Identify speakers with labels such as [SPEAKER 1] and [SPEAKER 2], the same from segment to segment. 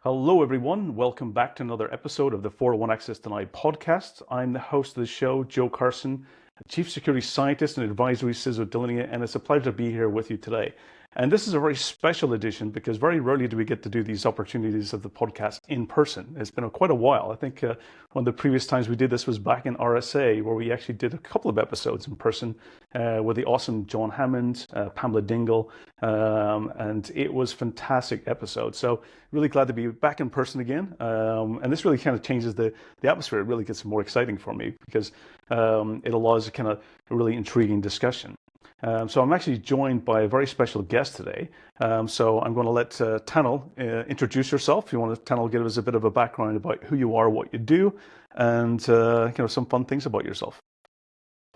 [SPEAKER 1] Hello, everyone. Welcome back to another episode of the 401 Access Denied podcast. I'm the host of the show, Joe Carson, a Chief Security Scientist and Advisory CISO at Tallinn, and it's a pleasure to be here with you today. And this is a very special edition because very rarely do we get to do these opportunities of the podcast in person. It's been quite a while. I think one of the previous times we did this was back in RSA, where we actually did a couple of episodes in person with the awesome John Hammond, Pamela Dingle, and it was a fantastic episode. So really glad to be back in person again. And this really kind of changes the atmosphere. It really gets more exciting for me because it allows a kind of a really intriguing discussion. So I'm actually joined by a very special guest today. So I'm going to let Tanel introduce yourself. If you want to, Tanel, give us a bit of a background about who you are, what you do, and some fun things about yourself.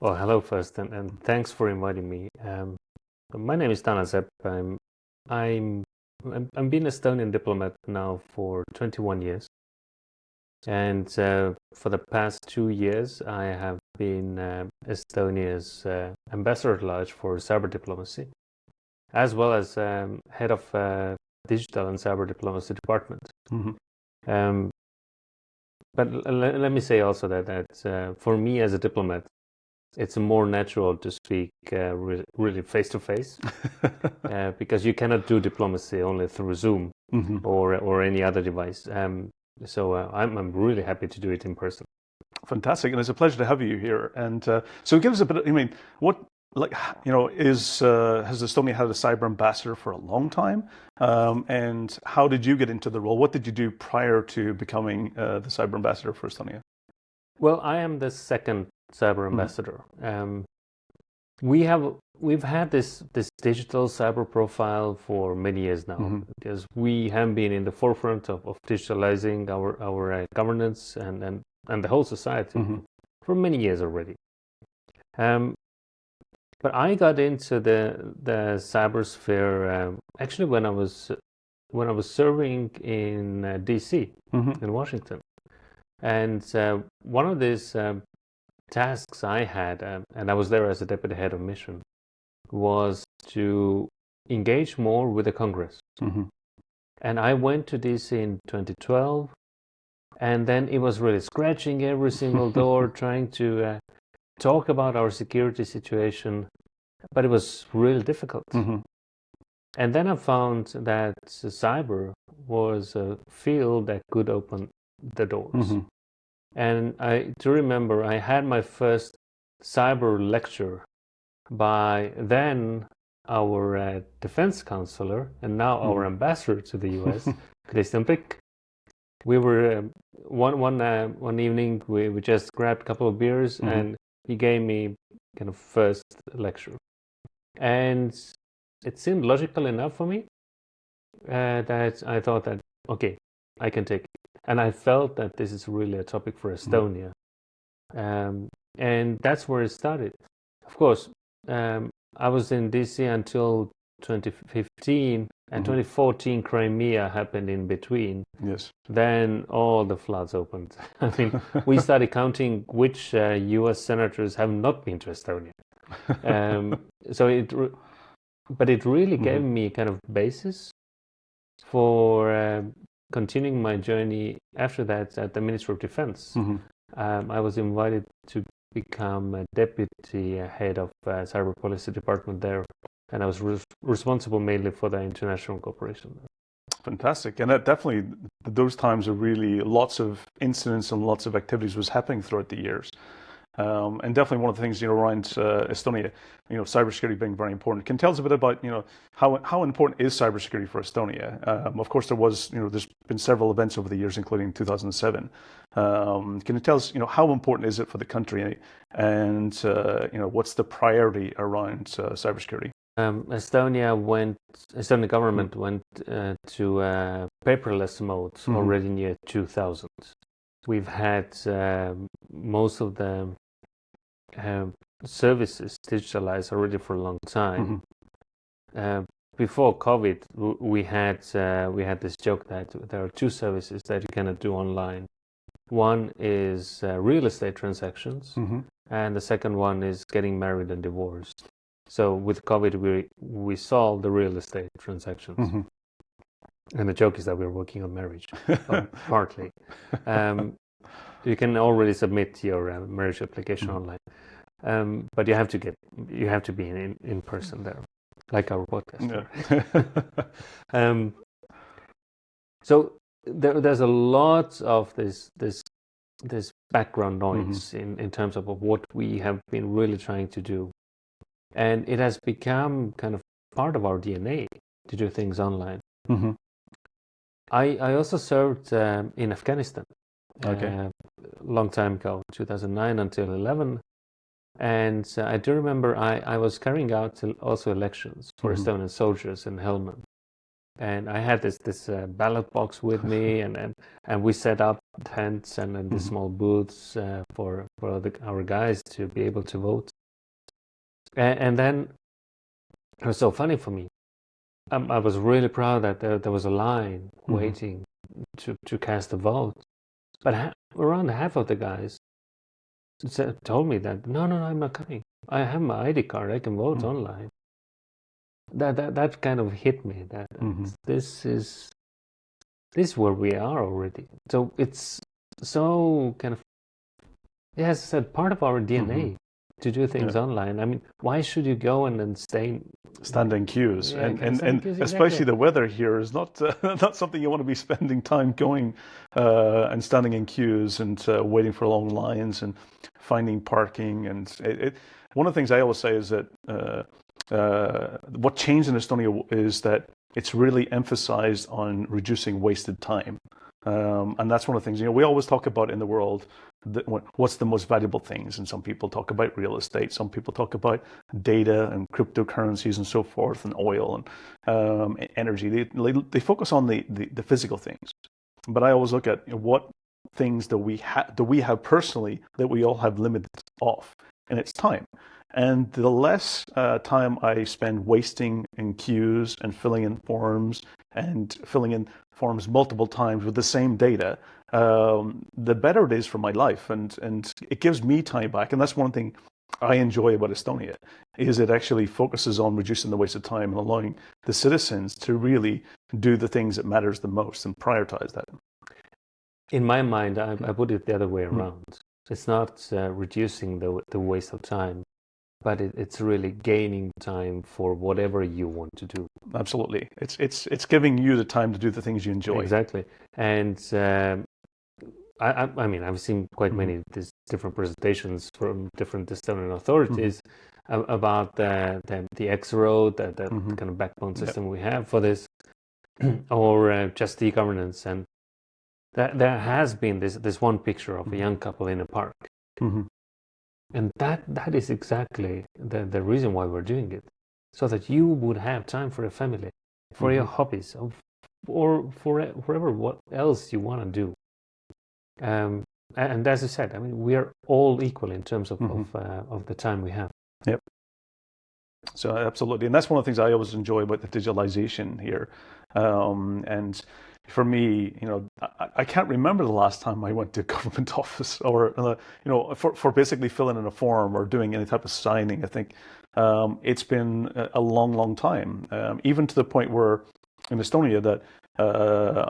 [SPEAKER 2] Well, hello first, and thanks for inviting me. My name is Tanel Sepp. I'm been an Estonian diplomat now for 21 years. And for the past 2 years, I have been Estonia's ambassador at large for cyber diplomacy, as well as head of digital and cyber diplomacy department. Mm-hmm. But let me say also that for me as a diplomat, it's more natural to speak really face to face, because you cannot do diplomacy only through Zoom mm-hmm. or any other device. So I'm really happy to do it in person.
[SPEAKER 1] Fantastic, and it's a pleasure to have you here. And so give us a bit of, has Estonia had a cyber ambassador for a long time? And how did you get into the role? What did you do prior to becoming the cyber ambassador for Estonia?
[SPEAKER 2] Well, I am the second cyber ambassador. Mm-hmm. We've had this digital cyber profile for many years now, mm-hmm. because we have been in the forefront of digitalizing our governance and the whole society mm-hmm. for many years already. But I got into the cybersphere actually when I was serving in DC mm-hmm. in Washington, and one of these tasks I had, and I was there as a deputy head of mission, was to engage more with the Congress. Mm-hmm. And I went to DC in 2012, and then it was really scratching every single door, trying to talk about our security situation, but it was really difficult. Mm-hmm. And then I found that cyber was a field that could open the doors. Mm-hmm. And I do remember I had my first cyber lecture by then our defense counselor and now our ambassador to the US, Christian Pick. We were one evening we just grabbed a couple of beers mm-hmm. and he gave me kind of first lecture, and it seemed logical enough for me that I thought that okay, I can take it. And I felt that this is really a topic for Estonia. Mm-hmm. And that's where it started. Of course, I was in DC until 2015, and mm-hmm. 2014 Crimea happened in between. Yes. Then all the floods opened. I mean, we started counting which US senators have not been to Estonia. But it really mm-hmm. gave me kind of basis for continuing my journey after that at the Ministry of Defense. Mm-hmm. I was invited to become a deputy head of cyber policy department there, and I was responsible mainly for the international cooperation.
[SPEAKER 1] Fantastic, and that definitely, those times are really lots of incidents and lots of activities was happening throughout the years. And definitely one of the things, around Estonia, cybersecurity being very important. Can you tell us a bit about, how important is cybersecurity for Estonia? Of course, there's been several events over the years, including 2007. Can you tell us, how important is it for the country, and what's the priority around cybersecurity?
[SPEAKER 2] Estonian government went to paperless mode mm-hmm. already near 2000. We've had most of the services digitalized already for a long time. Mm-hmm. Before COVID, we had this joke that there are two services that you cannot do online. One is real estate transactions, mm-hmm. and the second one is getting married and divorced. So with COVID, we solved the real estate transactions. Mm-hmm. And the joke is that we're working on marriage, partly. You can already submit your marriage application online, but you have to be in person there, like our podcast.
[SPEAKER 1] Yeah.
[SPEAKER 2] So there's a lot of this background noise in terms of what we have been really trying to do, and it has become kind of part of our DNA to do things online. I also served in Afghanistan a long time ago, 2009 until 11. And I do remember I was carrying out also elections for Estonian soldiers in Helmand. And I had this ballot box with me, and we set up tents and the small booths for our guys to be able to vote. And then it was so funny for me. I was really proud that there was a line waiting to cast a vote. But around half of the guys told me that, no, I'm not coming. I have my ID card. I can vote online. That kind of hit me. That this is where we are already. So it's so kind of, as I said, part of our DNA to do things online. I mean, why should you go and then
[SPEAKER 1] stand in queues?
[SPEAKER 2] Yeah,
[SPEAKER 1] and
[SPEAKER 2] queues,
[SPEAKER 1] especially the weather here is not not something you want to be spending time going and standing in queues and waiting for long lines and finding parking. And one of the things I always say is that what changed in Estonia is that it's really emphasized on reducing wasted time. And that's one of the things, we always talk about in the world, what's the most valuable things. And some people talk about real estate, some people talk about data and cryptocurrencies and so forth, and oil and energy. They focus on the physical things. But I always look at what things do we have personally that we all have limits of, and it's time. And the less time I spend wasting in queues and filling in forms multiple times with the same data, the better it is for my life, and it gives me time back. And that's one thing I enjoy about Estonia, is it actually focuses on reducing the waste of time and allowing the citizens to really do the things that matters the most and prioritize that.
[SPEAKER 2] In my mind, I put it the other way around. It's not reducing the waste of time, but it's really gaining time for whatever you want to do.
[SPEAKER 1] Absolutely. It's giving you the time to do the things you enjoy.
[SPEAKER 2] Exactly. And I mean, I've seen quite many different presentations from different Estonian authorities about the X road, the kind of backbone system we have for this, or just e-governance. And there has been this one picture of a young couple in a park. And that is exactly the reason why we're doing it, so that you would have time for a family, for your hobbies, or for whatever what else you want to do. And as I said, I mean, we are all equal in terms of the time we have.
[SPEAKER 1] Yep. So absolutely, and that's one of the things I always enjoy about the digitalization here. And for me, I can't remember the last time I went to a government office or, for basically filling in a form or doing any type of signing. I think it's been a long, long time, even to the point where in Estonia that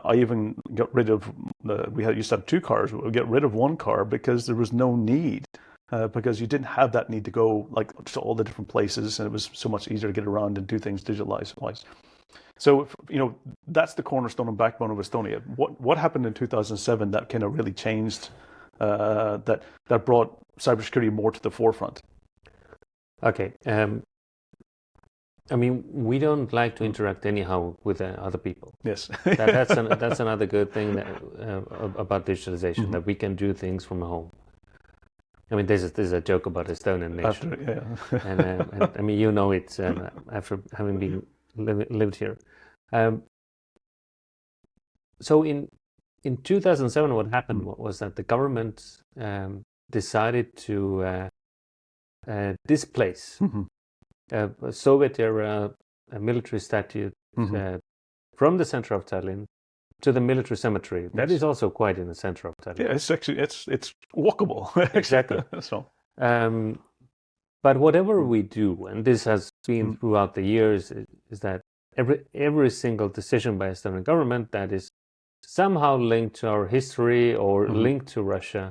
[SPEAKER 1] I even got rid of, used to have two cars. We get rid of one car because there was no need, because you didn't have that need to go to all the different places, and it was so much easier to get around and do things digitalized. So, that's the cornerstone and backbone of Estonia. What happened in 2007 that kind of really changed, that brought cybersecurity more to the forefront?
[SPEAKER 2] Okay. I mean, we don't like to interact anyhow with other people.
[SPEAKER 1] Yes.
[SPEAKER 2] That's another good thing about digitalization, that we can do things from home. I mean, there's a joke about Estonian nation. And I mean, it after having been lived here. So in 2007, what happened was that the government decided to displace a Soviet-era military statue from the center of Tallinn to the military cemetery. Yes. That is also quite in the center of Tallinn.
[SPEAKER 1] Yeah, it's actually it's walkable.
[SPEAKER 2] Exactly.
[SPEAKER 1] So.
[SPEAKER 2] But whatever we do, and this has been throughout the years, is that every single decision by Estonian government that is somehow linked to our history or linked to Russia,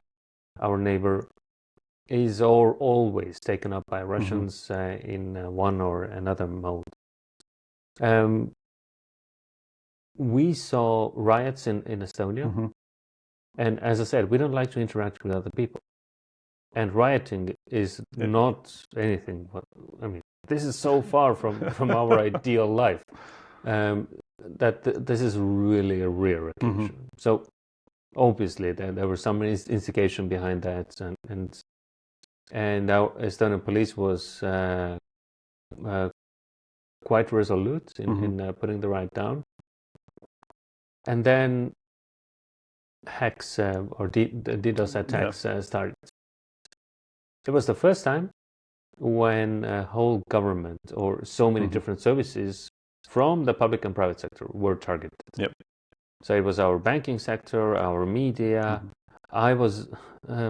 [SPEAKER 2] our neighbor, is always taken up by Russians in one or another mode. We saw riots in Estonia, and as I said, we don't like to interact with other people. And rioting is not anything. I mean, this is so far from our ideal life that this is really a rare occasion. So obviously there was some instigation behind that, and our Estonian police was quite resolute in putting the riot down. And then hacks or DDoS attacks started. It was the first time when a whole government or so many different services from the public and private sector were targeted.
[SPEAKER 1] Yep.
[SPEAKER 2] So it was our banking sector, our media. I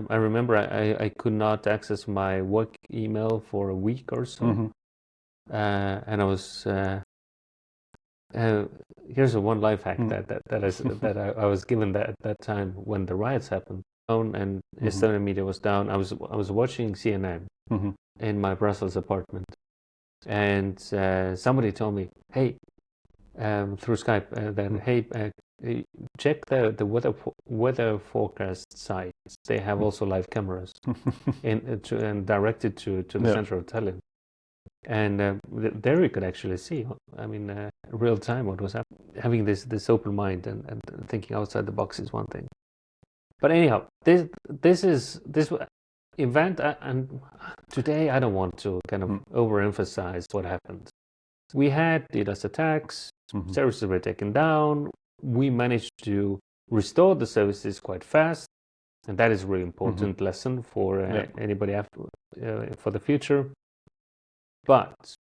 [SPEAKER 2] remember I could not access my work email for a week or so. And I was here's one life hack that I was given at that time when the riots happened. And Estonian media was down. I was watching CNN in my Brussels apartment, and somebody told me, "Hey, through Skype, check the weather forecast sites. They have also live cameras and directed to the center of Tallinn, and there you could actually see. I mean, real time what was happening. Having this open mind and thinking outside the box is one thing." But anyhow, this event, and today I don't want to kind of overemphasize what happened. We had DDoS attacks, services were taken down. We managed to restore the services quite fast, and that is a really important lesson for anybody for the future. But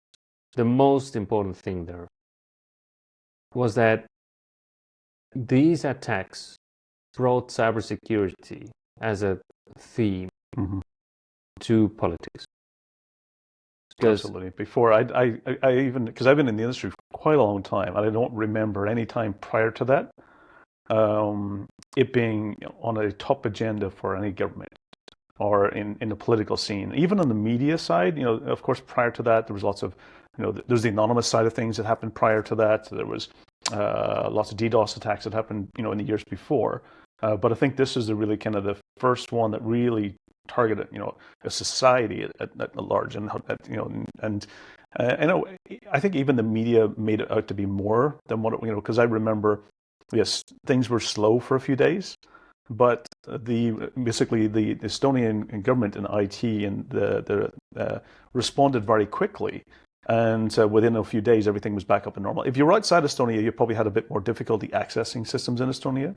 [SPEAKER 2] the most important thing there was that these attacks brought cybersecurity as a theme to politics.
[SPEAKER 1] Absolutely. Before I even, because I've been in the industry for quite a long time, and I don't remember any time prior to that it being on a top agenda for any government or in the political scene. Even on the media side, of course, prior to that, there was lots of, there's the anonymous side of things that happened prior to that. There was lots of DDoS attacks that happened, in the years before. But I think this is really kind of the first one that really targeted, a society at large, and I think even the media made it out to be more than what because I remember, yes, things were slow for a few days, but basically the Estonian government and IT and the responded very quickly. And within a few days, everything was back up and normal. If you were outside Estonia, you probably had a bit more difficulty accessing systems in Estonia.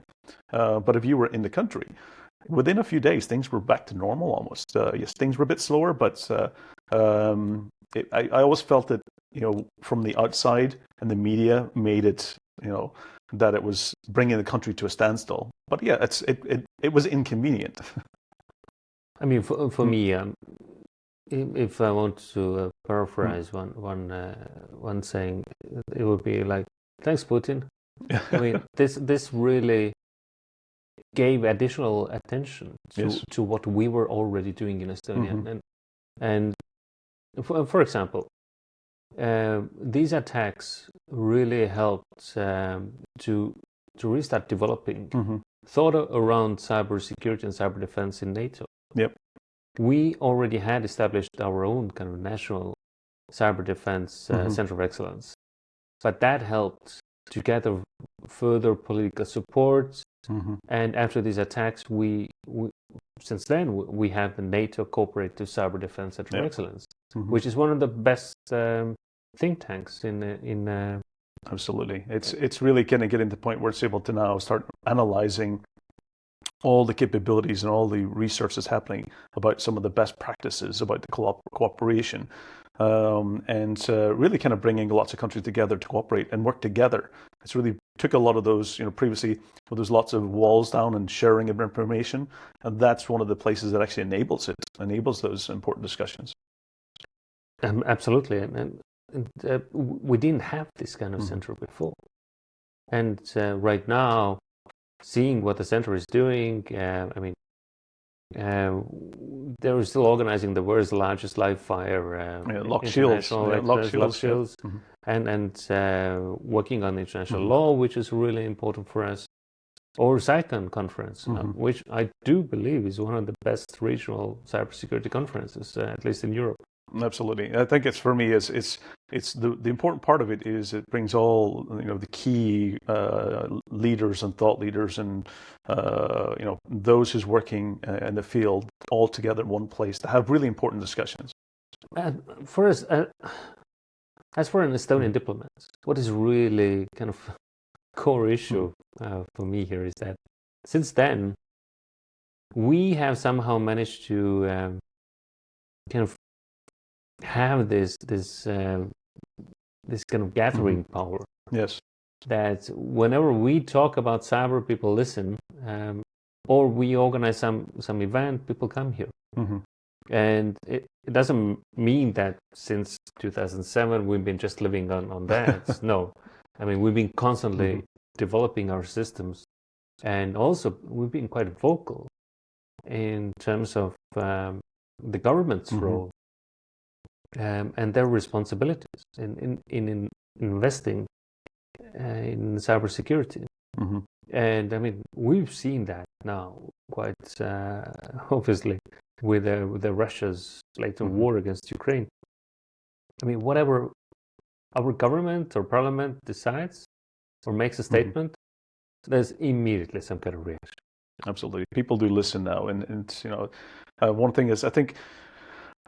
[SPEAKER 1] But if you were in the country, within a few days, things were back to normal almost. Yes, things were a bit slower, but I always felt that, from the outside and the media made it, that it was bringing the country to a standstill. But yeah, it was inconvenient.
[SPEAKER 2] I mean, for me, if I want to paraphrase one saying, it would be like, "Thanks, Putin." I mean, this really gave additional attention to what we were already doing in Estonia, and for example, these attacks really helped to restart developing thought around cybersecurity and cyber defense in NATO.
[SPEAKER 1] Yep.
[SPEAKER 2] We already had established our own kind of national cyber defense center of excellence, but that helped to gather further political support. And after these attacks, we since then we have the NATO Cooperative Cyber Defense Center of Excellence, which is one of the best think tanks in.
[SPEAKER 1] Absolutely, it's really going to get into the point where it's able to now start analyzing all the capabilities and all the research that's happening about some of the best practices about the cooperation, and really kind of bringing lots of countries together to cooperate and work together. It's really took a lot of those, previously where there's lots of walls down and sharing of information, and that's one of the places that actually enables those important discussions.
[SPEAKER 2] Absolutely, and we didn't have this kind of center before. And right now, seeing what the center is doing, they're still organizing the world's largest live fire
[SPEAKER 1] lock shields,
[SPEAKER 2] lock shields, and working on international law, which is really important for us. Or Cycon conference, which I do believe is one of the best regional cybersecurity conferences, at least in Europe.
[SPEAKER 1] Absolutely, I think it's for me. It's the important part of it is it brings all the key leaders and thought leaders and those who's working in the field all together in one place to have really important discussions.
[SPEAKER 2] For us, as for an Estonian diplomat, what is really kind of core issue for me here is that since then we have somehow managed to kind of have this kind of gathering power.
[SPEAKER 1] Yes.
[SPEAKER 2] That whenever we talk about cyber, people listen, or we organize some event, people come here. And it doesn't mean that since 2007 we've been just living on that. No, I mean we've been constantly developing our systems, and also we've been quite vocal in terms of the government's role and their responsibilities in investing in cybersecurity. And I mean we've seen that now quite obviously with Russia's blatant war against Ukraine. I mean whatever our government or parliament decides or makes a statement, there's immediately some kind of reaction.
[SPEAKER 1] Absolutely, people do listen now, and one thing is I think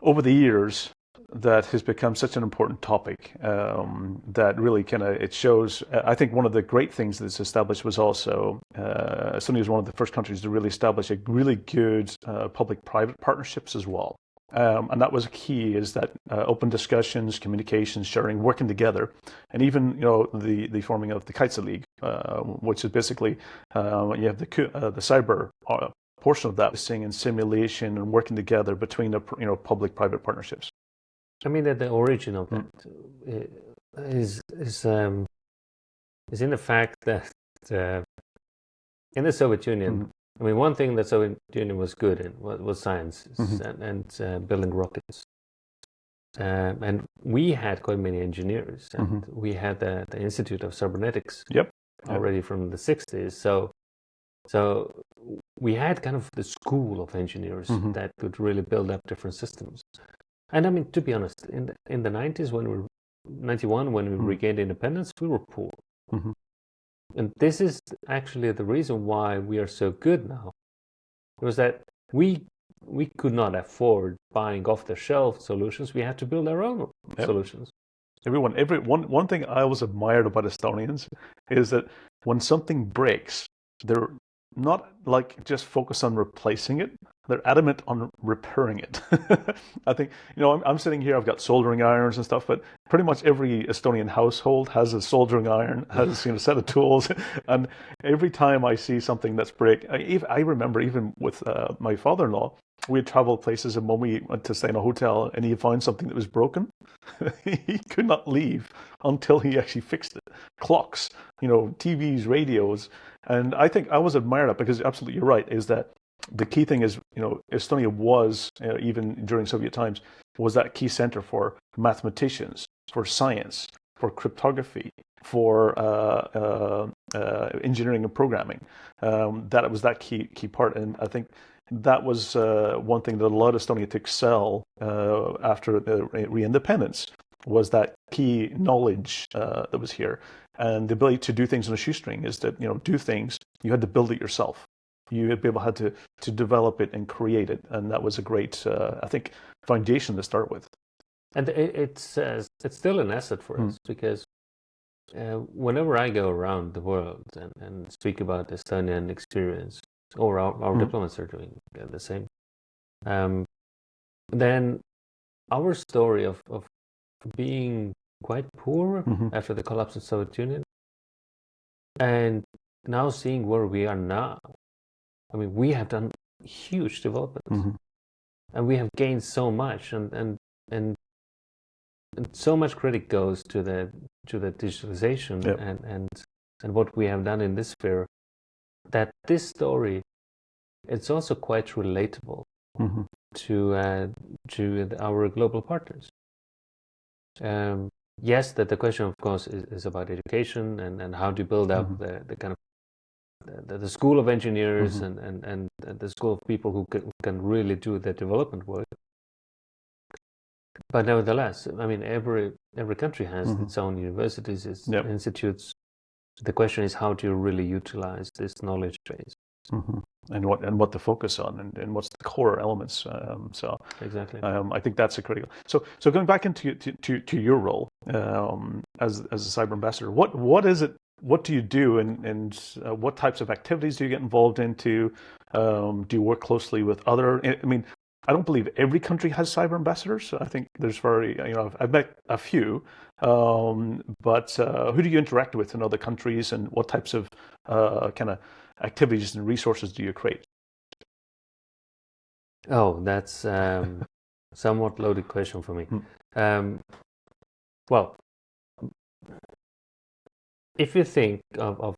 [SPEAKER 1] over the years that has become such an important topic that really it shows. I think one of the great things that's established was also Estonia was one of the first countries to really establish a really good public-private partnerships as well. And that was key, is that open discussions, communications, sharing, working together, and even the forming of the Kaitse League, which is basically you have the cyber portion of that, seeing in simulation and working together between the public-private partnerships.
[SPEAKER 2] I mean that the origin of that is in the fact that in the Soviet Union. I mean, one thing that Soviet Union was good in was science and building rockets. And we had quite many engineers, and we had the Institute of Cybernetics already from the 60s. So we had kind of the school of engineers that could really build up different systems. And I mean, to be honest, in the 90s, when 91, when we regained independence, we were poor. And this is actually the reason why we are so good now. It was that we could not afford buying off-the-shelf solutions. We had to build our own solutions.
[SPEAKER 1] One thing I always admired about Estonians is that when something breaks, they're not like just focused on replacing it. They're adamant on repairing it. I think, I'm sitting here, I've got soldering irons and stuff, but pretty much every Estonian household has a soldering iron, has a set of tools. And every time I see something that's break, I remember even with my father-in-law, we'd travel places, and when we went to stay in a hotel and he found something that was broken, he could not leave until he actually fixed it. Clocks, TVs, radios. And I think I always admire that, because absolutely you're right, is that the key thing is, Estonia was, even during Soviet times, was that key center for mathematicians, for science, for cryptography, for engineering and programming. That was that key part. And I think that was one thing that allowed Estonia to excel after the re-independence, was that key knowledge that was here. And the ability to do things on a shoestring is that, do things, you had to build it yourself. You had to be able to develop it and create it. And that was a great, I think, foundation to start with.
[SPEAKER 2] And it's still an asset for us, because whenever I go around the world and speak about the Estonian experience, or our diplomats are doing the same, then our story of being quite poor after the collapse of the Soviet Union, and now seeing where we are now. I mean, we have done huge developments, and we have gained so much, and so much credit goes to the digitalization
[SPEAKER 1] Yep.
[SPEAKER 2] and what we have done in this sphere, that this story, it's also quite relatable to our global partners. Yes, that the question, of course, is about education and how to build up the kind of the school of engineers and the school of people who can really do the development work. But nevertheless, I mean, every country has its own universities, its institutes. The question is, how do you really utilize this knowledge base?
[SPEAKER 1] And what to focus on, and what's the core elements. So
[SPEAKER 2] exactly,
[SPEAKER 1] I think that's a critical. So going back into to your role as a cyber ambassador, what is it? What do you do, and what types of activities do you get involved into? Do you work closely with other? I mean, I don't believe every country has cyber ambassadors. I think there's I've met a few, but who do you interact with in other countries, and what types of kind of activities and resources do you create?
[SPEAKER 2] Oh, that's somewhat loaded question for me. Well, if you think of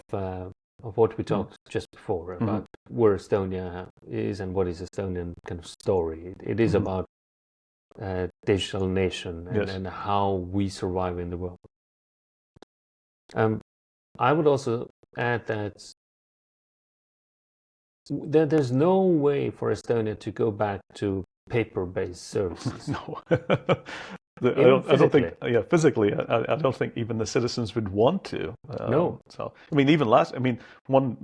[SPEAKER 2] what we talked just before about where Estonia is and what is Estonian kind of story, it is about digital nation and how we survive in the world. I would also add that there's no way for Estonia to go back to paper-based services.
[SPEAKER 1] No. I don't think. Yeah, physically, I don't think even the citizens would want to.
[SPEAKER 2] No.
[SPEAKER 1] So I mean, one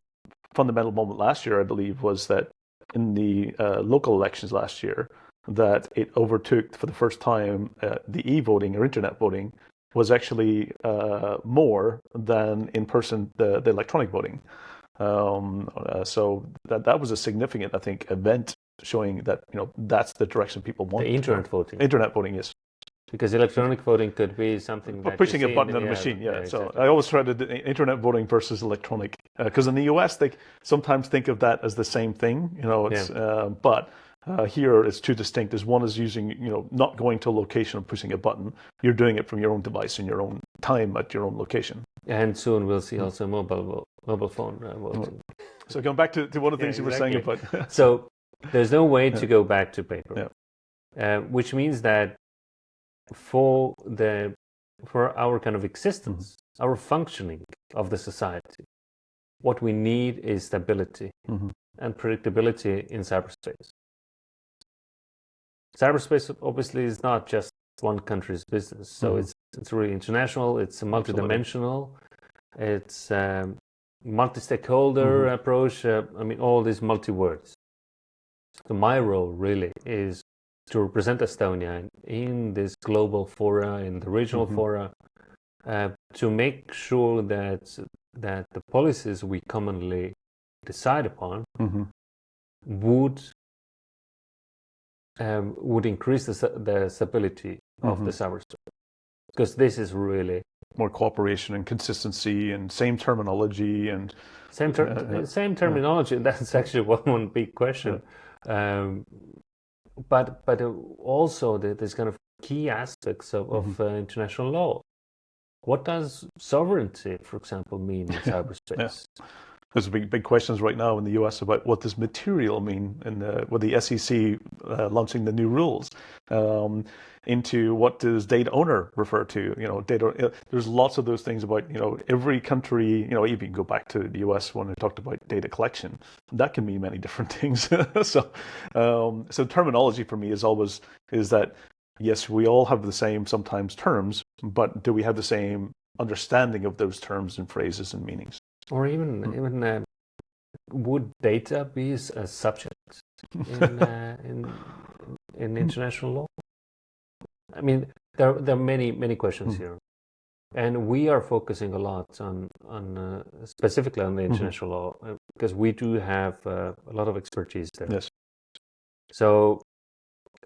[SPEAKER 1] fundamental moment last year, I believe, was that in the local elections last year, that it overtook for the first time the e-voting or internet voting was actually more than in person the electronic voting. So that was a significant, I think, event showing that that's the direction people want.
[SPEAKER 2] The internet voting.
[SPEAKER 1] Internet voting, yes.
[SPEAKER 2] Because electronic voting could be something that
[SPEAKER 1] pushing a button on a machine. Yeah. So exactly. I always try to do internet voting versus electronic, because in the US they sometimes think of that as the same thing. But here it's two distinct. As one is using, not going to a location and pushing a button. You're doing it from your own device in your own time at your own location.
[SPEAKER 2] And soon we'll see also mobile phone voting.
[SPEAKER 1] So going back to one of the things you were saying about.
[SPEAKER 2] So there's no way to go back to paper, which means that for our kind of existence, our functioning of the society, what we need is stability and predictability in cyberspace. Cyberspace obviously is not just one country's business, so it's really international. It's multidimensional. It's multi-stakeholder approach. I mean, all these multi-words. So my role really is to represent Estonia in this global fora, in the regional fora, to make sure that the policies we commonly decide upon would increase the stability of the cyberspace, because this is really
[SPEAKER 1] more cooperation and consistency and same terminology and
[SPEAKER 2] same terminology. That's actually one big question. But also there's kind of key aspects of international law. What does sovereignty, for example, mean in cyberspace?
[SPEAKER 1] There's big questions right now in the US about what does material mean, with the SEC launching the new rules, into what does data owner refer to? Data. There's lots of those things about every country. Even go back to the US when we talked about data collection, that can mean many different things. So terminology for me is that yes, we all have the same sometimes terms, but do we have the same understanding of those terms and phrases and meanings?
[SPEAKER 2] Or even would data be a subject in international law? I mean, there are many questions here, and we are focusing a lot on specifically on the international law, because we do have a lot of expertise there.
[SPEAKER 1] Yes.
[SPEAKER 2] So,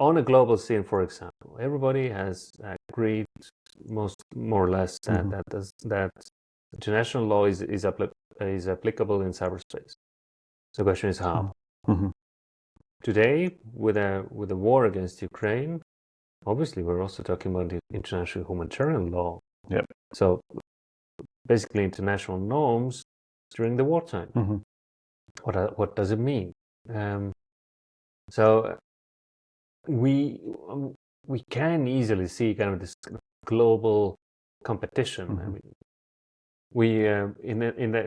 [SPEAKER 2] on a global scene, for example, everybody has agreed more or less that international law is applicable in cyberspace. So the question is how. Today, with a war against Ukraine, obviously we're also talking about the international humanitarian law.
[SPEAKER 1] Yep.
[SPEAKER 2] So basically international norms during the wartime.
[SPEAKER 1] Mm-hmm.
[SPEAKER 2] What does it mean? So we can easily see kind of this global competition.
[SPEAKER 1] Mm-hmm.
[SPEAKER 2] I mean, we in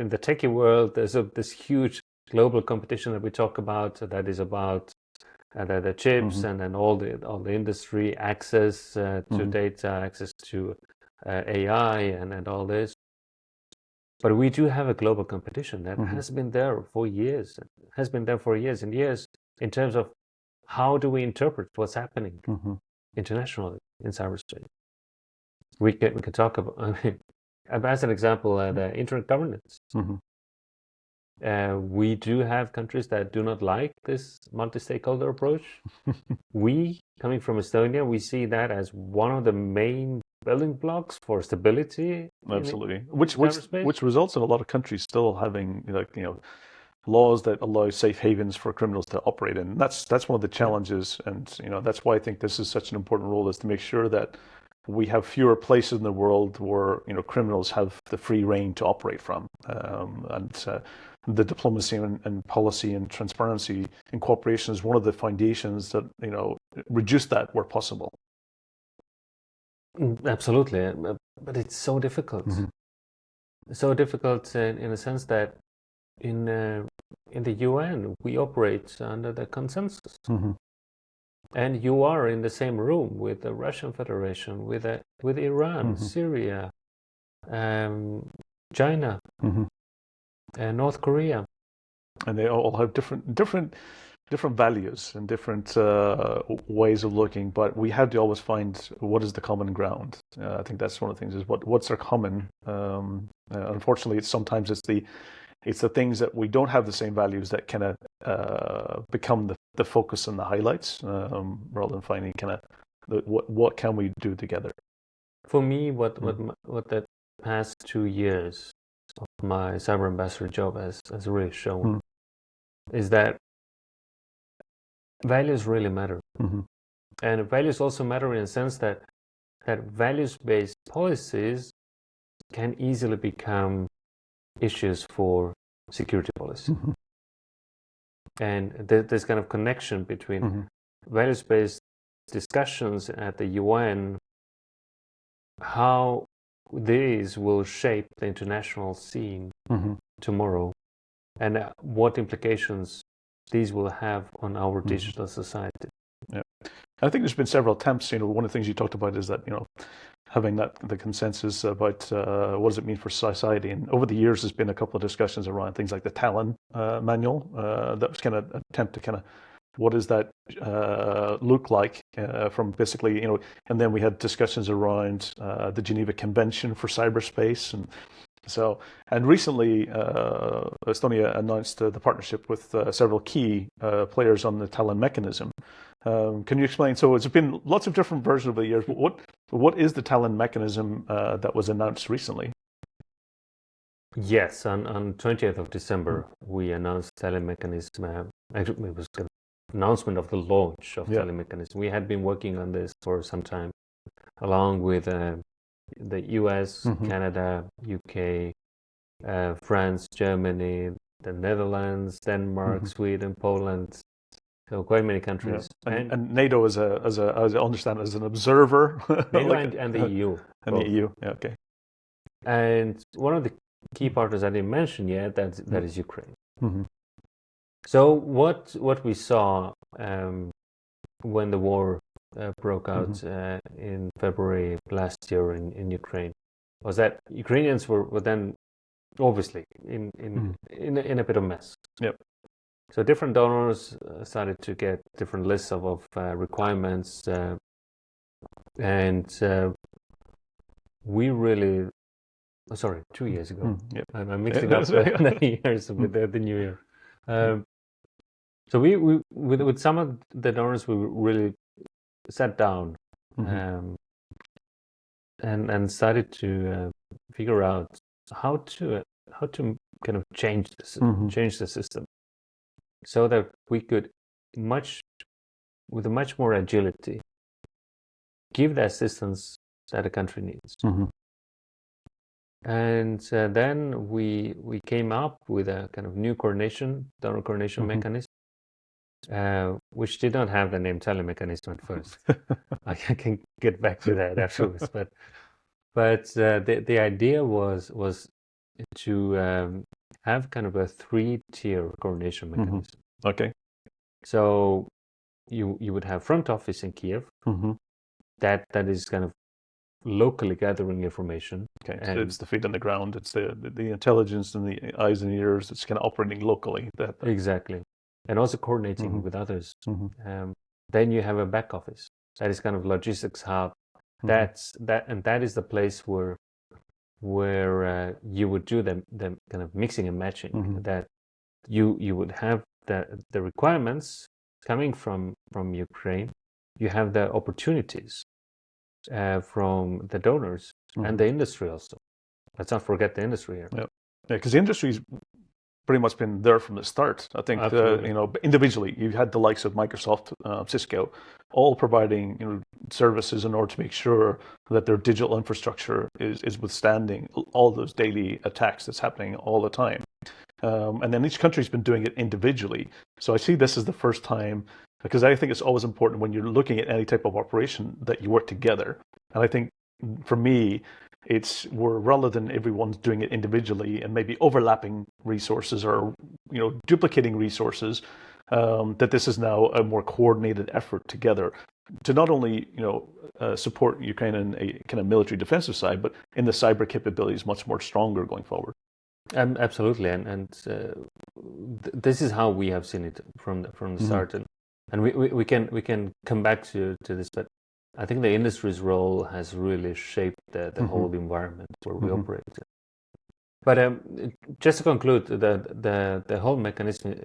[SPEAKER 2] the techie world, there's this huge global competition that we talk about that is about the chips
[SPEAKER 1] Mm-hmm.
[SPEAKER 2] and then all the industry access to
[SPEAKER 1] Mm-hmm.
[SPEAKER 2] data, access to AI and all this. But we do have a global competition that
[SPEAKER 1] Mm-hmm.
[SPEAKER 2] has been there for years, and years in terms of how do we interpret what's happening
[SPEAKER 1] Mm-hmm.
[SPEAKER 2] internationally in cyberspace. We can talk about, I mean, as an example, the internet governance.
[SPEAKER 1] Mm-hmm.
[SPEAKER 2] We do have countries that do not like this multi-stakeholder approach. We, coming from Estonia, we see that as one of the main building blocks for stability.
[SPEAKER 1] Absolutely.
[SPEAKER 2] In
[SPEAKER 1] Which results in a lot of countries still having, like, laws that allow safe havens for criminals to operate in. That's one of the challenges, and that's why I think this is such an important role, is to make sure that we have fewer places in the world where criminals have the free reign to operate from, and the diplomacy and policy and transparency and cooperation is one of the foundations that reduce that where possible.
[SPEAKER 2] Absolutely, but it's so difficult.
[SPEAKER 1] Mm-hmm.
[SPEAKER 2] So difficult in a sense that in the UN we operate under the consensus,
[SPEAKER 1] Mm-hmm.
[SPEAKER 2] and you are in the same room with the Russian Federation, with Iran,
[SPEAKER 1] Mm-hmm.
[SPEAKER 2] Syria, China,
[SPEAKER 1] Mm-hmm.
[SPEAKER 2] and North Korea,
[SPEAKER 1] and they all have different values and different ways of looking, but we have to always find what is the common ground. I think that's one of the things, is what's our common. Unfortunately, sometimes it's the things that we don't have the same values that kind of become the focus and the highlights, rather than finding kind of what can we do together.
[SPEAKER 2] For me, what the past 2 years of my cyber ambassador job has really shown is that values really matter.
[SPEAKER 1] Mm-hmm.
[SPEAKER 2] And values also matter in a sense that values-based policies can easily become issues for security policy.
[SPEAKER 1] Mm-hmm.
[SPEAKER 2] And there's kind of connection between values-based discussions at the UN, how these will shape the international scene tomorrow, and what implications these will have on our digital society.
[SPEAKER 1] Yeah, I think there's been several attempts. One of the things you talked about is that having the consensus about what does it mean for society. And over the years, there's been a couple of discussions around things like the Tallinn manual. That was kind of an attempt to kind of, what does that look like from basically, and then we had discussions around the Geneva Convention for cyberspace. And recently, Estonia announced the partnership with several key players on the Tallinn mechanism. Can you explain? So it's been lots of different versions over the years, but what is the Tallinn mechanism that was announced recently?
[SPEAKER 2] Yes, on 20th of December, we announced Tallinn mechanism. Actually, it was the announcement of the launch of Tallinn mechanism. We had been working on this for some time, along with the US, Canada, UK, France, Germany, the Netherlands, Denmark, Sweden, Poland. So quite many countries.
[SPEAKER 1] Yeah. And NATO as I understand, as an observer.
[SPEAKER 2] NATO and the EU.
[SPEAKER 1] And both. The EU, yeah, okay.
[SPEAKER 2] And one of the key partners I didn't mention yet, that is Ukraine.
[SPEAKER 1] Mm-hmm.
[SPEAKER 2] So what we saw when the war broke out in February last year in Ukraine was that Ukrainians were then obviously in a bit of mess.
[SPEAKER 1] Yep.
[SPEAKER 2] So different donors started to get different lists of requirements, and we really, 2 years ago.
[SPEAKER 1] Yep.
[SPEAKER 2] I'm mixing up the years with the new year. So we with some of the donors, we really sat down and started to figure out how to kind of change the system, so that we could with much more agility give the assistance that a country needs. And then we came up with a kind of new donor coordination mechanism, which did not have the name Tallinn mechanism at first. I can get back to that afterwards, but the idea was to have kind of a 3-tier coordination mechanism.
[SPEAKER 1] Okay.
[SPEAKER 2] So you would have front office in Kiev, that is kind of locally gathering information.
[SPEAKER 1] Okay, so it's the feet on the ground, it's the intelligence and the eyes and ears, it's kind of operating locally.
[SPEAKER 2] Exactly, and also coordinating with others. Then you have a back office that is kind of logistics hub. That is the place where you would do the kind of mixing and matching. That you would have the requirements coming from Ukraine. You have the opportunities from the donors and the industry also. Let's not forget the industry here.
[SPEAKER 1] Yeah, because the industry's pretty much been there from the start. I think individually, you had the likes of Microsoft, Cisco, all providing services in order to make sure that their digital infrastructure is withstanding all those daily attacks that's happening all the time. And then each country's been doing it individually. So I see this as the first time, because I think it's always important when you're looking at any type of operation that you work together. And I think for me, we're rather than everyone's doing it individually and maybe overlapping resources or duplicating resources, that this is now a more coordinated effort together to not only support Ukraine in a kind of military defensive side, but in the cyber capabilities much more stronger going forward.
[SPEAKER 2] Absolutely, and this is how we have seen it from the start, and we can come back to this, but I think the industry's role has really shaped the whole environment where we operate. But just to conclude, the whole mechanism,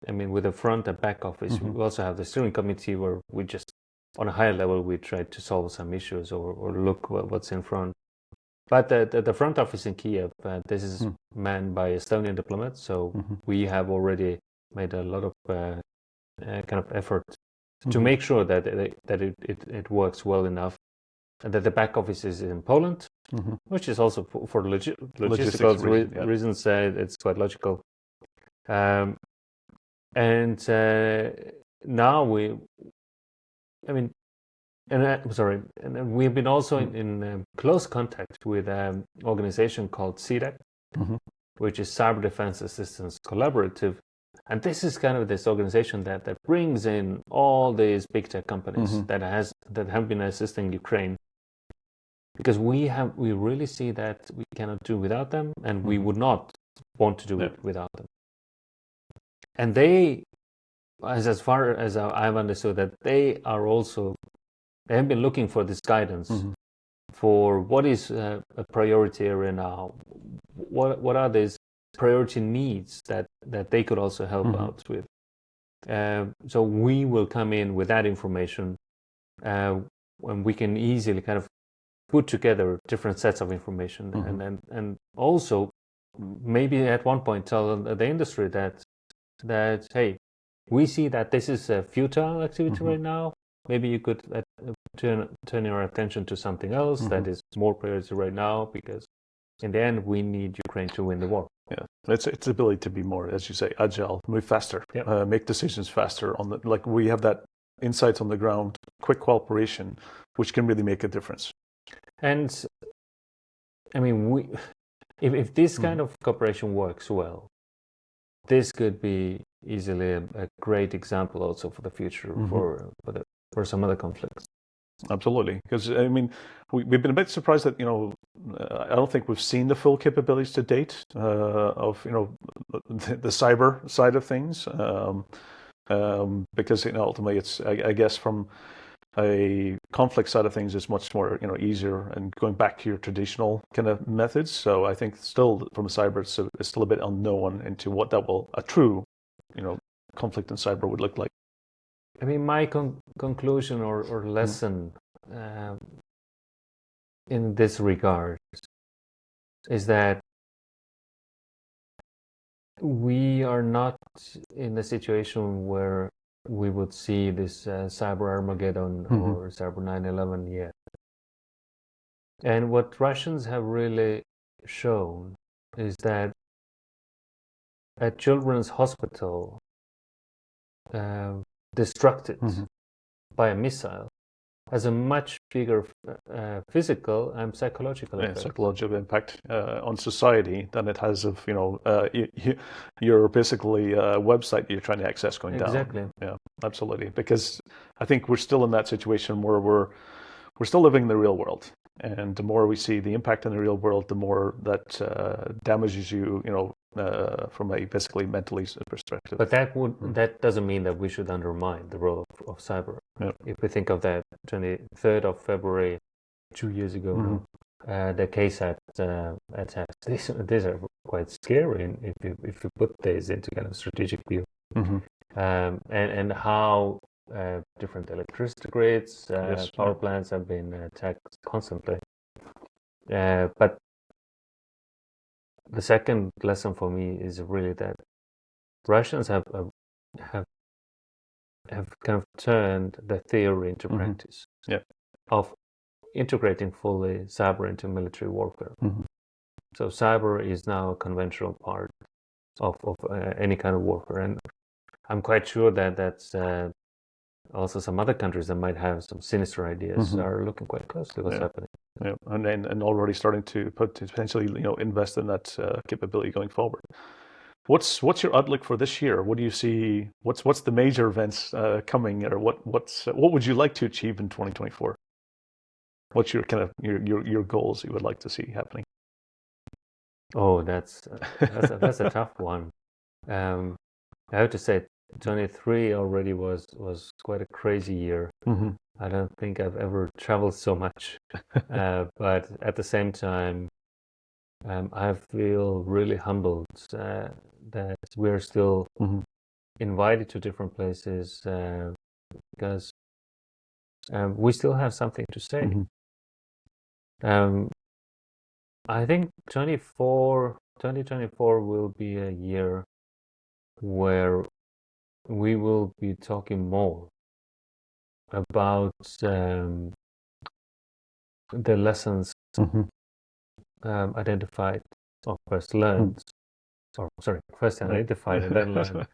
[SPEAKER 2] I mean, with the front and back office, we also have the steering committee where we just, on a higher level, we try to solve some issues or look what's in front. But the front office in Kiev, this is manned by Estonian diplomats, so we have already made a lot of kind of effort to make sure that it works well enough, and that the back office is in Poland, which is also for logistical reasons, it's quite logical. And now and we've been also in close contact with an organization called CDAC, which is Cyber Defense Assistance Collaborative. And this is kind of this organization that brings in all these big tech companies that have been assisting Ukraine, because we really see that we cannot do without them, and we would not want to do it without them. And they, as far as I've understood, that they have been looking for this guidance for what is a priority area now. What are these priority needs that they could also help out with? So we will come in with that information, when we can easily kind of put together different sets of information, and also maybe at one point tell the industry that hey, we see that this is a futile activity right now. Maybe you could turn your attention to something else that is more priority right now, because in the end we need Ukraine to win the war.
[SPEAKER 1] Yeah, it's ability to be more, as you say, agile, move faster, make decisions faster. Like we have that insights on the ground, quick cooperation, which can really make a difference.
[SPEAKER 2] And I mean, if this kind of cooperation works well, this could be easily a great example also for the future for some other conflicts.
[SPEAKER 1] Absolutely, because I mean, we've been a bit surprised that I don't think we've seen the full capabilities to date of the cyber side of things, because ultimately it's I guess from a conflict side of things is much more easier and going back to your traditional kind of methods. So I think still from a cyber it's still a bit unknown into what a true conflict in cyber would look like.
[SPEAKER 2] I mean, my conclusion or lesson in this regard is that we are not in a situation where we would see this cyber Armageddon or cyber 9/11 yet. And what Russians have really shown is that a children's hospital destructed by a missile has a much bigger physical and psychological effect.
[SPEAKER 1] Psychological impact on society than it has of your basically website you're trying to access going down.
[SPEAKER 2] Exactly.
[SPEAKER 1] Yeah, absolutely. Because I think we're still in that situation where we're still living in the real world, and the more we see the impact in the real world, the more that damages you, from a basically mentally perspective.
[SPEAKER 2] But that doesn't mean that we should undermine the role of cyber.
[SPEAKER 1] Yeah.
[SPEAKER 2] If we think of that 23rd of February, 2 years ago, the KSAT attacks, these are quite scary if you put these into kind of strategic view. And how different electricity grids, power plants have been attacked constantly. But the second lesson for me is really that Russians have kind of turned the theory into practice of integrating fully cyber into military warfare. So cyber is now a conventional part of any kind of warfare, and I'm quite sure that that's also some other countries that might have some sinister ideas are looking quite closely what's happening.
[SPEAKER 1] Yeah, and already starting to potentially invest in that capability going forward. What's your outlook for this year? What do you see? What's the major events coming, or what would you like to achieve in 2024? What's your kind of your goals you would like to see happening?
[SPEAKER 2] Oh, that's a tough one. I have to say, 23 already was quite a crazy year. I don't think I've ever traveled so much, but at the same time, I feel really humbled that we're still invited to different places because we still have something to say. I think 2024 will be a year where we will be talking more about the lessons identified, or first learned, first identified and then learned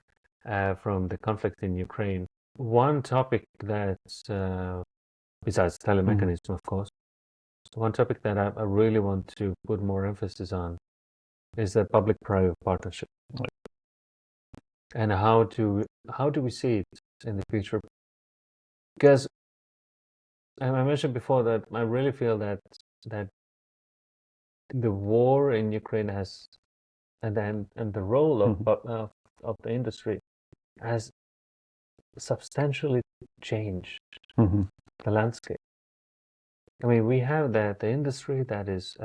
[SPEAKER 2] from the conflict in Ukraine. One topic that, besides telemechanism, of course, one topic that I really want to put more emphasis on is the public-private partnership. And how do we see it in the future? Because I mentioned before that I really feel that the war in Ukraine has, and the role of the industry has substantially changed the landscape. I mean, we have the industry that is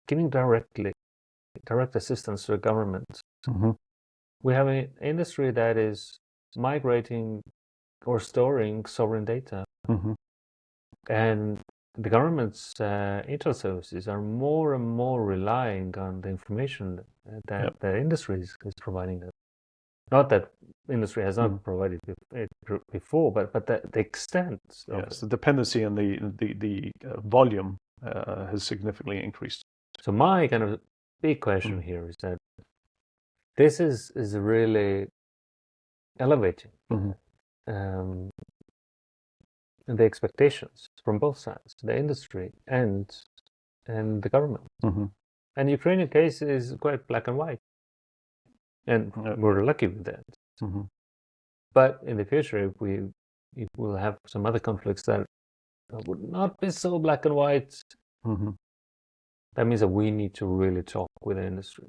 [SPEAKER 2] giving direct assistance to the government. We have an industry that is migrating or storing sovereign data. And the government's intel services are more and more relying on the information that the industry is providing them. Not that industry has not provided it before, but the extent.
[SPEAKER 1] Yes, the dependency on the volume has significantly increased.
[SPEAKER 2] So my kind of big question here is that this is really elevating the expectations from both sides, the industry and the government. And the Ukrainian case is quite black and white, and we're lucky with that. But in the future, if we'll have some other conflicts that would not be so black and white, that means that we need to really talk with the industry.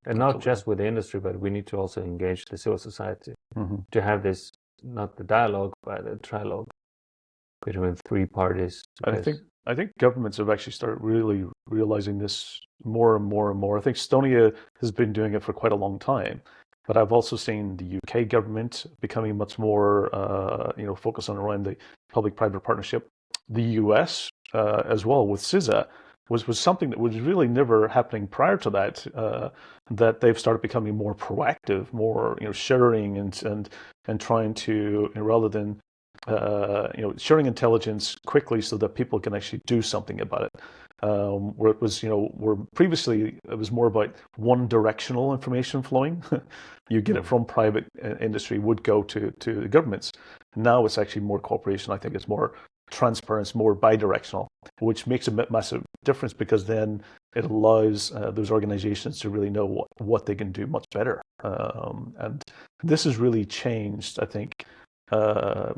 [SPEAKER 2] And not just with the industry, but we need to also engage the civil society to have this, not the dialogue, but the trialogue between three parties.
[SPEAKER 1] I think governments have actually started really realizing this more and more and more. I think Estonia has been doing it for quite a long time, but I've also seen the UK government becoming much more, focused on around the public-private partnership. The US as well with CISA was something that was really never happening prior to that. That they've started becoming more proactive, more sharing and trying to, rather than sharing intelligence quickly so that people can actually do something about it. Where it was, where previously it was more about one directional information flowing. You get it from private industry, would go to the governments. Now it's actually more cooperation. I think it's more transparent, more bi-directional, which makes a massive difference, because then it allows those organizations to really know what they can do much better. And this has really changed, I think,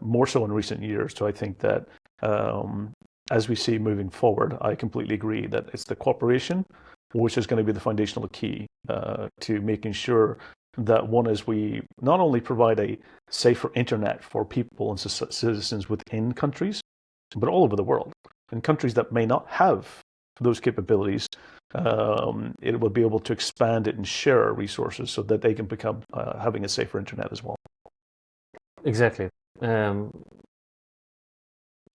[SPEAKER 1] more so in recent years. So I think that as we see moving forward, I completely agree that it's the cooperation which is going to be the foundational key to making sure that, one is, we not only provide a safer internet for people and citizens within countries, but all over the world. In countries that may not have those capabilities, it will be able to expand it and share resources so that they can become having a safer internet as well.
[SPEAKER 2] Exactly.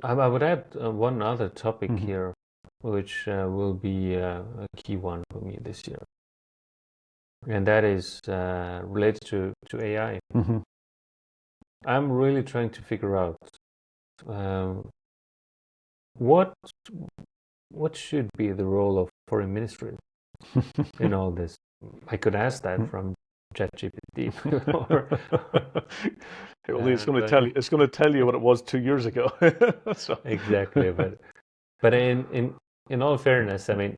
[SPEAKER 2] I would add one other topic here, which will be a key one for me this year, and that is related to AI. I'm really trying to figure out what should be the role of foreign ministry in all this. I could ask that from ChatGPT.
[SPEAKER 1] It's going to tell you. It's going to tell you what it was 2 years ago. So.
[SPEAKER 2] Exactly, but in all fairness, I mean,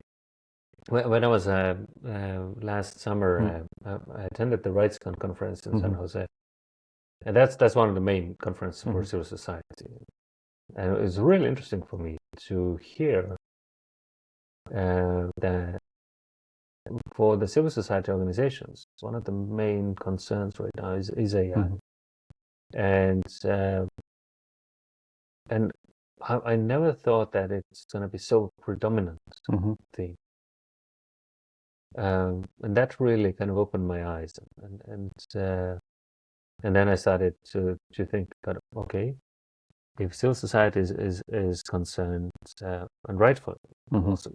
[SPEAKER 2] when I was last summer, I attended the RightsCon conference in San Jose, and that's one of the main conferences for civil society, and it was really interesting for me to hear that for the civil society organizations, one of the main concerns right now is AI, and I never thought that it's going to be so predominant thing. And that really kind of opened my eyes, and then I started to think, okay, if civil society is concerned, and rightful, also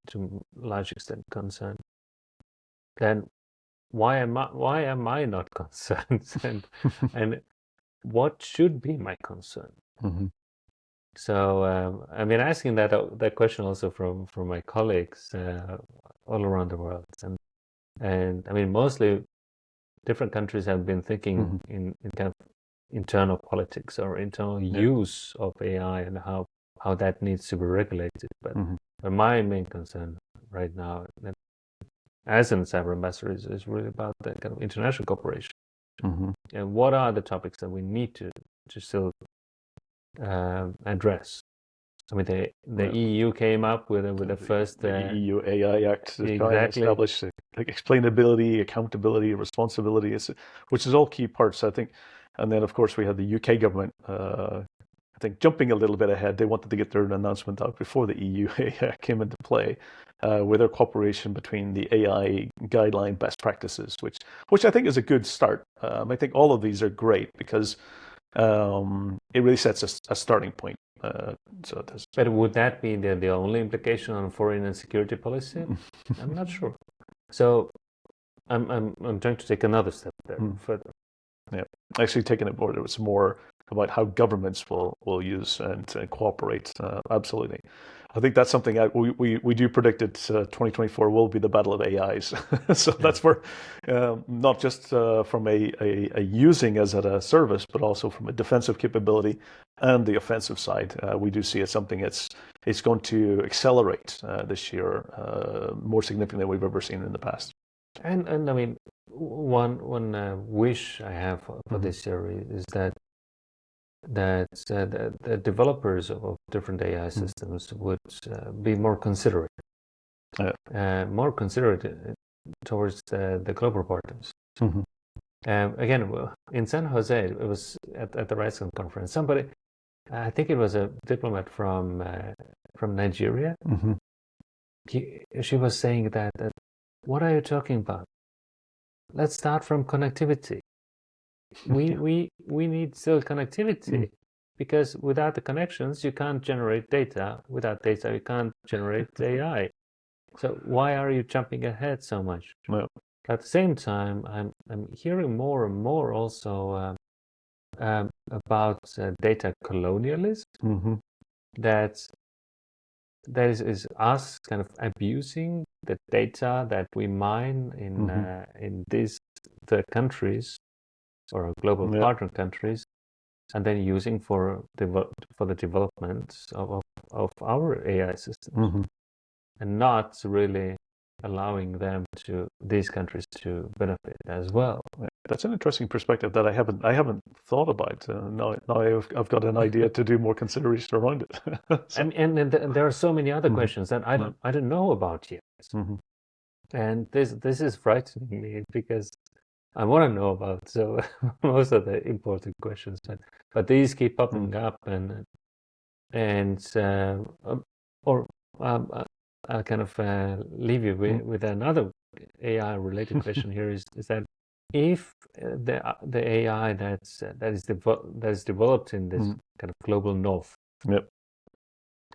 [SPEAKER 2] to a large extent concerned, then why am I not concerned, and what should be my concern? So I've been asking that question also from my colleagues all around the world, and I mean, mostly different countries have been thinking in kind of internal politics or internal use of AI and how that needs to be regulated. But my main concern right now, as an cyber ambassador, is really about the kind of international cooperation. And what are the topics that we need to still address? I mean, the EU came up with the first
[SPEAKER 1] the EU AI Act,
[SPEAKER 2] exactly.
[SPEAKER 1] Established like explainability, accountability, responsibility, which is all key parts, I think. And then, of course, we had the UK government. I think jumping a little bit ahead, they wanted to get their announcement out before the EU AI came into play, with their cooperation between the AI guideline best practices, which I think is a good start. I think all of these are great because it really sets a starting point.
[SPEAKER 2] But would that be the only implication on foreign and security policy? I'm not sure. So I'm trying to take another step there further.
[SPEAKER 1] Yeah, actually taking it forward, it's more about how governments will use and cooperate. Absolutely. I think that's something we do predict that 2024 will be the battle of AIs. So that's where, not just from a using as a service, but also from a defensive capability and the offensive side. We do see it something it's going to accelerate this year more significantly than we've ever seen in the past.
[SPEAKER 2] And I mean, one wish I have for this year is that the developers of different AI systems would be more considerate, towards the global partners. Again, in San Jose, it was at the RightsCon conference. Somebody, I think it was a diplomat from Nigeria. She was saying that what are you talking about? Let's start from connectivity. We need still connectivity because without the connections, you can't generate data. Without data, you can't generate AI. So why are you jumping ahead so much?
[SPEAKER 1] No.
[SPEAKER 2] At the same time, I'm hearing more and more also about data colonialism.
[SPEAKER 1] Mm-hmm.
[SPEAKER 2] That is us kind of abusing the data that we mine in these third countries or global partner countries, and then using for the development of our AI systems, and not really allowing these countries to benefit as well.
[SPEAKER 1] That's an interesting perspective that I haven't thought about. Now I've got an idea to do more consideration around it.
[SPEAKER 2] So. And there are so many other questions that I don't know about yet, and this is frightening me because I want to know about most of the important questions, but these keep popping up, and I'll kind of leave you with another AI related question here is that if the AI that is developed in this kind of global north,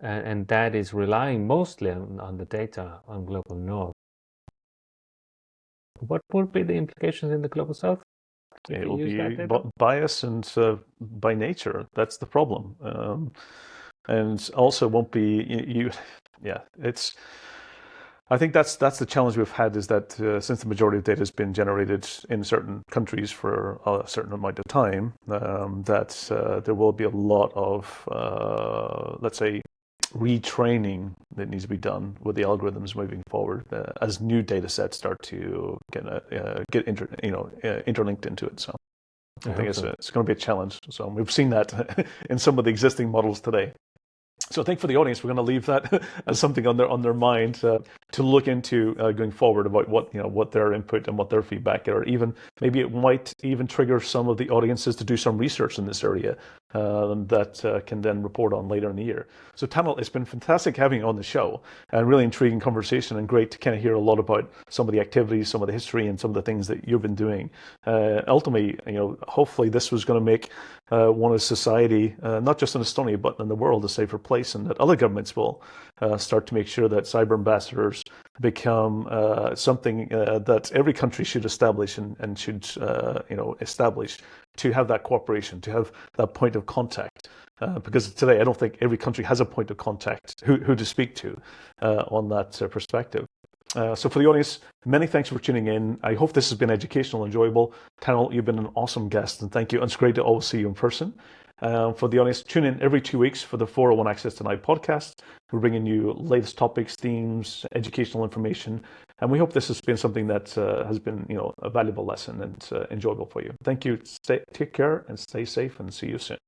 [SPEAKER 2] and that is relying mostly on the data on global north, what would be the implications in the global south?
[SPEAKER 1] It will be bias and by nature. That's the problem, and also won't be it's. I think that's the challenge we've had, is that since the majority of data has been generated in certain countries for a certain amount of time, that there will be a lot of, let's say, retraining that needs to be done with the algorithms moving forward as new data sets start to get interlinked into it. So I think it's going to be a challenge. So we've seen that in some of the existing models today. So I think for the audience, we're going to leave that as something on their mind to look into going forward about what their input and what their feedback are. Even maybe it might even trigger some of the audiences to do some research in this area that can then report on later in the year. So Tanel, it's been fantastic having you on the show, and really intriguing conversation, and great to kind of hear a lot about some of the activities, some of the history, and some of the things that you've been doing. Ultimately, hopefully this was going to make one of society, not just in Estonia, but in the world, a safer place, and that other governments will start to make sure that cyber ambassadors become something that every country should establish and should establish to have that cooperation, to have that point of contact. Because today, I don't think every country has a point of contact who to speak to on that perspective. So for the audience, many thanks for tuning in. I hope this has been educational and enjoyable. Tanel, you've been an awesome guest, and thank you. And it's great to always see you in person. For the audience, tune in every 2 weeks for the 401 Access Tonight podcast. We're bringing you latest topics, themes, educational information, and we hope this has been something that has been, a valuable lesson and enjoyable for you. Thank you. Take care and stay safe, and see you soon.